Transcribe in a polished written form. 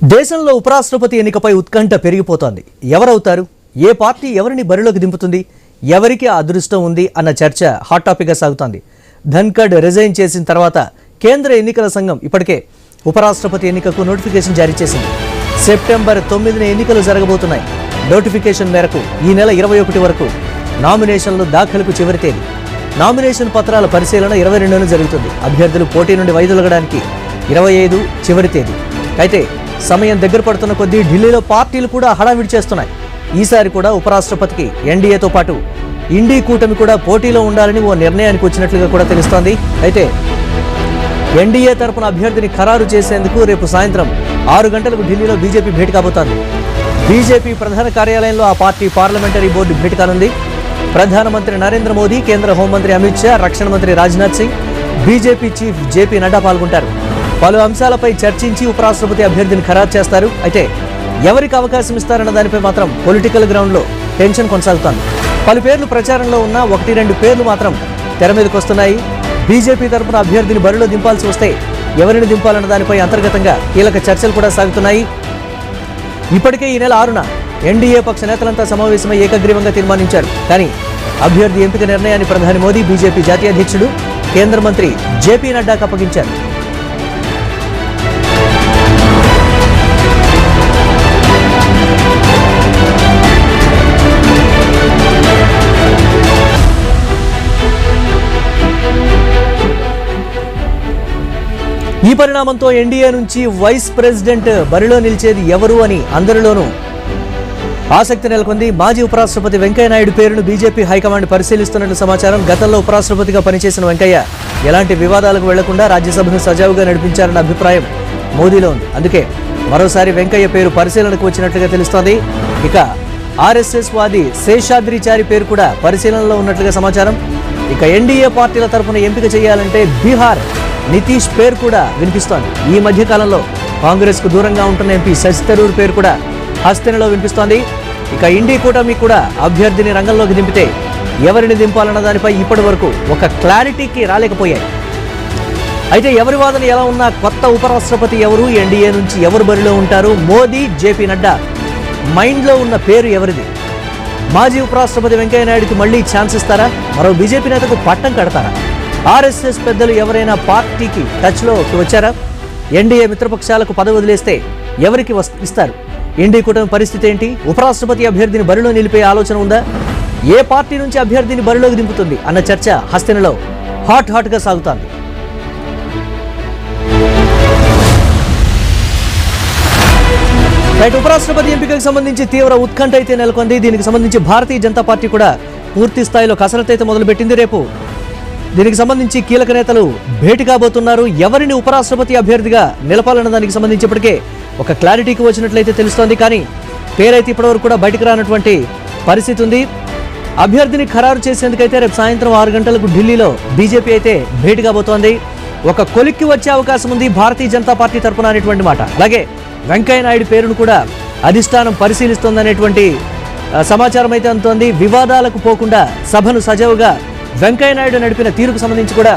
దేశంలో ఉపరాష్ట్రపతి ఎన్నికపై ఉత్కంఠ పెరిగిపోతోంది. ఎవరవుతారు, ఏ పార్టీ ఎవరిని బరిలోకి దింపుతుంది, ఎవరికి ఆ అదృష్టం ఉంది అన్న చర్చ హాట్ టాపిక్గా సాగుతోంది. ధన్ఖడ్ రిజైన్ చేసిన తర్వాత కేంద్ర ఎన్నికల సంఘం ఇప్పటికే ఉపరాష్ట్రపతి ఎన్నికకు నోటిఫికేషన్ జారీ చేసింది. సెప్టెంబర్ 9న ఎన్నికలు జరగబోతున్నాయి. నోటిఫికేషన్ మేరకు ఈ నెల 21 వరకు నామినేషన్లు దాఖలుకు చివరి తేదీ. నామినేషన్ పత్రాల పరిశీలన 22న జరుగుతుంది. అభ్యర్థులు పోటీ నుండి వైదొలగడానికి 25 చివరి తేదీ. అయితే సమయం దగ్గర పడుతున్న కొద్దీ ఢిల్లీలో పార్టీలు కూడా హడావిడి చేస్తున్నాయి. ఈసారి కూడా ఉపరాష్ట్రపతికి ఎన్డీఏతో పాటు ఇండీ కూటమి కూడా పోటీలో ఉండాలని ఓ నిర్ణయానికి వచ్చినట్లుగా కూడా తెలుస్తోంది. అయితే ఎన్డీఏ తరపున అభ్యర్థిని ఖరారు చేసేందుకు రేపు సాయంత్రం 6 గంటలకు ఢిల్లీలో బీజేపీ భేటీ కాబోతోంది. బీజేపీ ప్రధాన కార్యాలయంలో ఆ పార్టీ పార్లమెంటరీ బోర్డు భేటీ కానుంది. ప్రధానమంత్రి నరేంద్ర మోదీ, కేంద్ర హోంమంత్రి అమిత్ షా, రక్షణ మంత్రి Rajnath Singh, BJP chief JP Nadda పాల్గొంటారు. పలు అంశాలపై చర్చించి ఉపరాష్ట్రపతి అభ్యర్థిని ఖరారు చేస్తారు. అయితే ఎవరికి అవకాశం ఇస్తారన్న దానిపై మాత్రం పొలిటికల్ గ్రౌండ్లో టెన్షన్ కొనసాగుతోంది. పలు పేర్లు ప్రచారంలో ఉన్న 1-2 పేర్లు మాత్రం తెర మీదకి వస్తున్నాయి. బీజేపీ తరపున అభ్యర్థిని బరిలో దింపాల్సి వస్తే ఎవరిని దింపాలన్న దానిపై అంతర్గతంగా కీలక చర్చలు కూడా సాగుతున్నాయి. ఇప్పటికే ఈ నెల 6న ఎన్డీఏ పక్ష నేతలంతా సమావేశమై ఏకగ్రీవంగా తీర్మానించారు. కానీ అభ్యర్థి ఎంపిక నిర్ణయాన్ని ప్రధాని మోదీ, బీజేపీ జాతీయ అధ్యక్షుడు, కేంద్ర మంత్రి జేపీ నడ్డాకు అప్పగించారు. ఈ పరిణామంతో ఎన్డీఏ నుంచి వైస్ ప్రెసిడెంట్ బరిలో నిలిచేది ఎవరు అని అందరిలోనూ ఆసక్తి నెలకొంది. మాజీ ఉపరాష్ట్రపతి వెంకయ్యనాయుడు పేరును బీజేపీ హైకమాండ్ పరిశీలిస్తున్నట్లు సమాచారం. గతంలో ఉపరాష్ట్రపతిగా పనిచేసిన వెంకయ్య ఎలాంటి వివాదాలకు వెళ్లకుండా రాజ్యసభను సజావుగా నడిపించారన్న అభిప్రాయం మోదీలో ఉంది. అందుకే మరోసారి వెంకయ్య పేరు పరిశీలనకు వచ్చినట్లుగా తెలుస్తోంది. ఇక ఆర్ఎస్ఎస్ వాది శేషాద్రిచారి పేరు కూడా పరిశీలనలో ఉన్నట్లుగా సమాచారం. ఇక ఎన్డీఏ పార్టీల తరఫున ఎంపిక చేయాలంటే బీహార్ నితీష్ పేరు కూడా వినిపిస్తోంది. ఈ మధ్య కాలంలో కాంగ్రెస్ కు దూరంగా ఉంటున్న ఎంపీ శశి థరూర్ పేరు కూడా హస్తెనలో వినిపిస్తోంది. ఇక ఇండీ కూటమి కూడా అభ్యర్థిని రంగంలోకి దింపితే ఎవరిని దింపాలన్న దానిపై ఇప్పటి వరకు ఒక క్లారిటీకి రాలేకపోయాయి. అయితే ఎవరి వాదన ఎలా ఉన్నా కొత్త ఉపరాష్ట్రపతి ఎవరు, ఎన్డీఏ నుంచి ఎవరు బరిలో ఉంటారు, మోదీ, జేపీ నడ్డా మైండ్లో ఉన్న పేరు ఎవరిది? మాజీ ఉపరాష్ట్రపతి వెంకయ్యనాయుడికి మళ్లీ ఛాన్స్ ఇస్తారా? మరో బీజేపీ నేతకు పట్టం కడతారా? ఆర్ఎస్ఎస్ పెద్దలు ఎవరైనా పార్టీకి టచ్లోకి వచ్చారా? ఎన్డీఏ మిత్రపక్షాలకు పదవి వదిలేస్తే ఎవరికి ఇస్తారు? ఎన్డీ కూటమి పరిస్థితి ఏంటి? ఉపరాష్ట్రపతి అభ్యర్థిని బరిలో నిలిపే ఆలోచన ఉందా? ఏ పార్టీ నుంచి అభ్యర్థిని బరిలోకి దింపుతుంది అన్న చర్చ హస్తెనలో హాట్గా సాగుతోంది. ఉపరాష్ట్రపతి ఎంపికకు సంబంధించి తీవ్ర ఉత్కంఠ అయితే నెలకొంది. దీనికి సంబంధించి భారతీయ జనతా పార్టీ కూడా పూర్తి స్థాయిలో కసరత్తు అయితే మొదలుపెట్టింది. రేపు దీనికి సంబంధించి కీలక నేతలు భేటీ కాబోతున్నారు. ఎవరిని ఉపరాష్ట్రపతి అభ్యర్థిగా నిలపాలన్న దానికి సంబంధించి ఇప్పటికే ఒక క్లారిటీకి వచ్చినట్లయితే తెలుస్తోంది. కానీ పేరైతే ఇప్పటివరకు కూడా బయటకు రానటువంటి పరిస్థితి ఉంది. అభ్యర్థిని ఖరారు చేసేందుకైతే రేపు సాయంత్రం 6 గంటలకు ఢిల్లీలో బీజేపీ అయితే భేటీ కాబోతోంది. ఒక కొలిక్కి వచ్చే అవకాశం ఉంది భారతీయ జనతా పార్టీ తరఫున అనేటువంటి మాట. అలాగే వెంకయ్యనాయుడు పేరును కూడా అధిష్టానం పరిశీలిస్తోందనేటువంటి సమాచారం అయితే అందుతోంది. వివాదాలకు పోకుండా సభను సజావుగా వెంకయ్యనాయుడు నడిపిన తీరుకు సంబంధించి కూడా